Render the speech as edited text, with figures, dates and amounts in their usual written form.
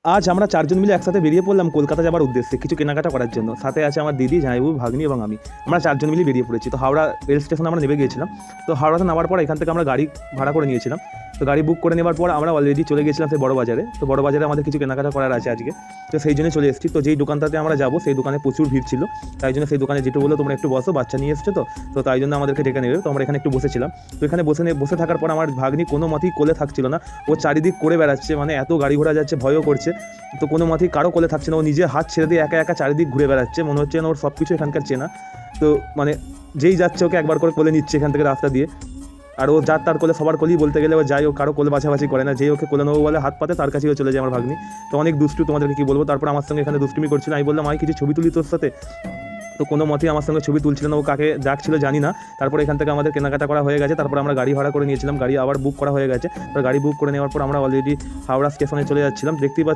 আজ আমরা চারজন মিলে একসাথে বেরিয়ে পড়লাম কলকাতা যাবার উদ্দেশ্যে কিছু কেনাকাটা করার জন্য। সাথে আছে আমার দিদি, জামাইবাবু, ভাগ্নি এবং আমি। আমরা চারজন মিলে বেরিয়ে পড়েছি। তো হাওড়া রেল স্টেশনে আমরা নেমে গিয়েছিলাম। তো হাওড়াতে নামার পর এখান থেকে আমরা গাড়ি ভাড়া করে নিয়েছিলাম। তো গাড়ি বুক করে নেওয়ার পর আমরা অলরেডি চলে গেছিলাম সেই বড় বাজারে। তো বড় বাজারে আমাদের কিছু কেনাকাটা করার আছে আজকে, তো সেই জন্য চলে এসেছি। তো যেই দোকানটাতে আমরা যাবো সেই দোকানে প্রচুর ভিড় ছিল, তাই জন্য সেই দোকানে যেটু বললো তোমরা একটু বসো, বাচ্চা নিয়ে এসছো তো তাই জন্য আমাদেরকে ডেকে নেবে। তো আমরা এখানে একটু বসেছিলাম। তো এখানে বসে থাকার পর আমার ভাগ্নি কোনো মতেই কোলে থাকছিল না। ও চারিদিক করে বেড়াচ্ছে, মানে এত গাড়ি ঘোড়া যাচ্ছে, ভয়ও করছে। তো কোনো মতেই কারো কোলে থাকছে না, ও নিজে হাত ছেড়ে দিয়ে একা একা চারিদিক ঘুরে বেড়াচ্ছে, মনে হচ্ছে না ওর সব কিছু এখানকার চেনা। তো মানে যেই যাচ্ছে ওকে একবার করে কোলে নিচ্ছে এখান থেকে রাস্তা দিয়ে। আর ও যার তার কোলে, সবার কোলেই বলতে গেলে ও যায়, ও কারো কোলে বাছাবাছি করে না। যেই ওকে কোলে নেবো বলে হাত পাতে তার কাছেও চলে যায় আমার ভাগ্নি। তো অনেক দুষ্টু, তোমাদেরকে কি বলবো। তারপর আমার সঙ্গে এখানে দুষ্টুমি করছিল। আমি বললাম আমি কিছু ছবি তুলি তোর সাথে। তো কোনো মতেই আমার সঙ্গে ছবি তুলছিল না, ও কাকে ডাকছিল জানি না। তারপর এখান থেকে আমাদের কেনাকাটা করা হয়ে গেছে। তারপর আমরা গাড়ি ভাড়া করে নিয়েছিলাম, গাড়ি আবার বুক করা হয়ে গেছে। তো গাড়ি বুক করে নেওয়ার পর আমরা অলরেডি হাওড়া স্টেশনে চলে যাচ্ছিলাম। দেখতেই